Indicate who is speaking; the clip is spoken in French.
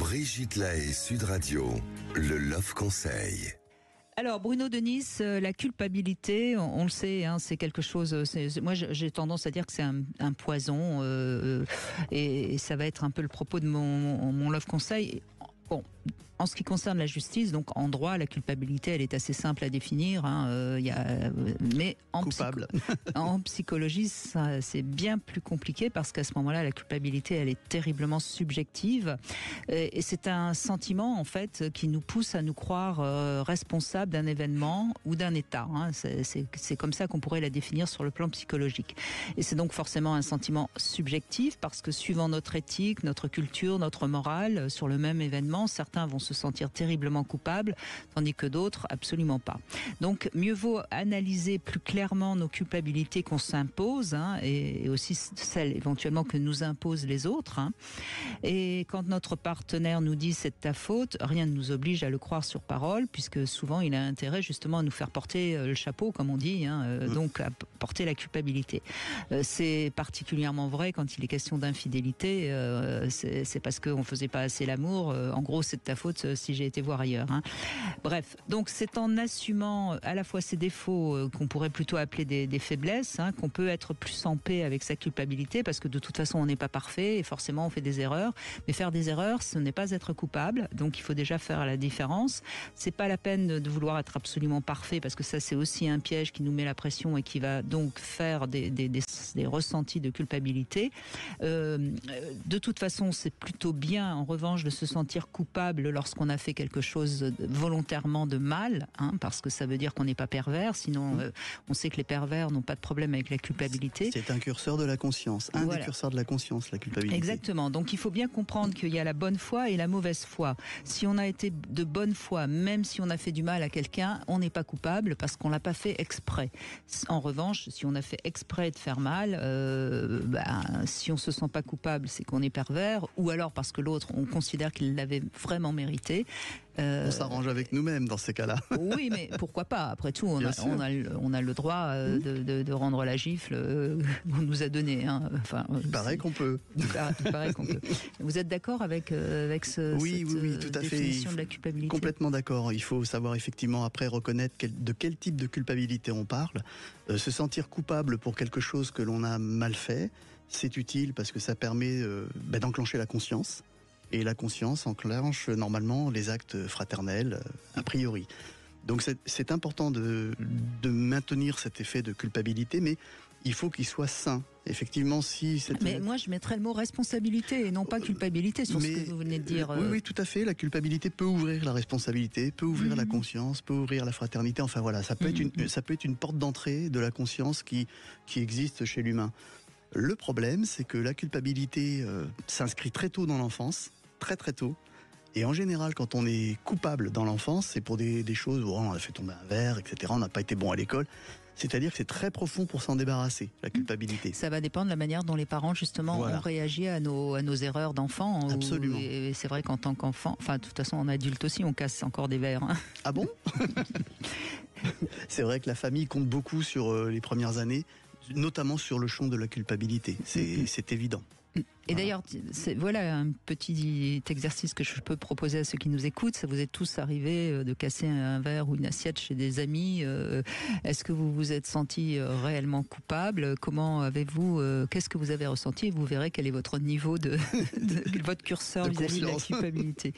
Speaker 1: Brigitte Lahaie, Sud Radio, le Love Conseil.
Speaker 2: Alors Bruno Denis, la culpabilité, on le sait, hein, c'est quelque chose. Moi, j'ai tendance à dire que c'est un poison, et ça va être un peu le propos de mon Love Conseil. Bon, en ce qui concerne la justice, donc en droit, la culpabilité, elle est assez simple à définir. Mais en psychologie, c'est bien plus compliqué parce qu'à ce moment-là, la culpabilité, elle est terriblement subjective. Et c'est un sentiment, en fait, qui nous pousse à nous croire responsables d'un événement ou d'un état. Hein. C'est comme ça qu'on pourrait la définir sur le plan psychologique. Et c'est donc forcément un sentiment subjectif parce que suivant notre éthique, notre culture, notre morale, sur le même événement, certains vont se sentir terriblement coupables, tandis que d'autres, absolument pas. Donc, mieux vaut analyser plus clairement nos culpabilités qu'on s'impose, hein, et aussi celles éventuellement que nous imposent les autres. Hein. Et quand notre partenaire nous dit c'est de ta faute, rien ne nous oblige à le croire sur parole, puisque souvent il a intérêt justement à nous faire porter le chapeau, comme on dit, donc à porter la culpabilité. C'est particulièrement vrai quand il est question d'infidélité, c'est parce qu'on faisait pas assez l'amour, en gros c'est de ta faute si j'ai été voir ailleurs. Hein. Bref, donc c'est en assumant à la fois ces défauts qu'on pourrait plutôt appeler des faiblesses, hein, qu'on peut être plus en paix avec sa culpabilité, parce que de toute façon on n'est pas parfait et forcément on fait des erreurs. Mais faire des erreurs, ce n'est pas être coupable, donc il faut déjà faire la différence. C'est pas la peine de vouloir être absolument parfait, parce que ça c'est aussi un piège qui nous met la pression et qui va donc faire des ressentis de culpabilité. De toute façon, c'est plutôt bien en revanche de se sentir coupable lorsqu'on a fait quelque chose volontairement de mal, hein, parce que ça veut dire qu'on n'est pas pervers, sinon on sait que les pervers n'ont pas de problème avec la culpabilité.
Speaker 3: C'est un curseur de la conscience, des curseurs de la conscience, la culpabilité.
Speaker 2: Exactement, donc il faut bien comprendre qu'il y a la bonne foi et la mauvaise foi. Si on a été de bonne foi, même si on a fait du mal à quelqu'un, on n'est pas coupable parce qu'on l'a pas fait exprès. En revanche, si on a fait exprès de faire mal, si on se sent pas coupable, c'est qu'on est pervers, ou alors parce que l'autre, on considère qu'il l'avait vraiment mérité.
Speaker 3: On s'arrange avec nous-mêmes dans ces cas-là.
Speaker 2: Oui, mais pourquoi pas? Après tout, on a le droit de rendre la gifle qu'on nous a donnée. Hein. Enfin,
Speaker 3: il paraît qu'on peut.
Speaker 2: Il paraît qu'on peut. Vous êtes d'accord avec cette
Speaker 3: oui, tout à
Speaker 2: définition
Speaker 3: fait.
Speaker 2: De la culpabilité?
Speaker 3: Complètement d'accord. Il faut savoir effectivement après reconnaître de quel type de culpabilité on parle. Se sentir coupable pour quelque chose que l'on a mal fait, c'est utile parce que ça permet d'enclencher la conscience. Et la conscience enclenche normalement les actes fraternels, a priori. Donc c'est important de maintenir cet effet de culpabilité, mais il faut qu'il soit sain. Effectivement,
Speaker 2: Mais moi, je mettrais le mot responsabilité et non pas culpabilité sur ce que vous venez de dire.
Speaker 3: Oui, tout à fait. La culpabilité peut ouvrir la responsabilité, peut ouvrir la conscience, peut ouvrir la fraternité. Enfin voilà, ça peut être une porte d'entrée de la conscience qui existe chez l'humain. Le problème, c'est que la culpabilité s'inscrit très tôt dans l'enfance, très très tôt. Et en général, quand on est coupable dans l'enfance, c'est pour des choses où on a fait tomber un verre, etc. On n'a pas été bon à l'école. C'est-à-dire que c'est très profond pour s'en débarrasser, la culpabilité.
Speaker 2: Ça va dépendre de la manière dont les parents, justement, ont réagi à nos erreurs d'enfants.
Speaker 3: Absolument.
Speaker 2: Et c'est vrai qu'en tant qu'enfant, enfin, de toute façon, en adulte aussi, on casse encore des verres. Hein.
Speaker 3: Ah bon? C'est vrai que la famille compte beaucoup sur les premières années, notamment sur le champ de la culpabilité. C'est évident.
Speaker 2: Et d'ailleurs, voilà un petit exercice que je peux proposer à ceux qui nous écoutent. Ça vous est tous arrivé de casser un verre ou une assiette chez des amis. Est-ce que vous vous êtes senti réellement coupable? Comment avez-vous qu'est-ce que vous avez ressenti? Vous verrez quel est votre niveau de votre curseur vis-à-vis de la culpabilité.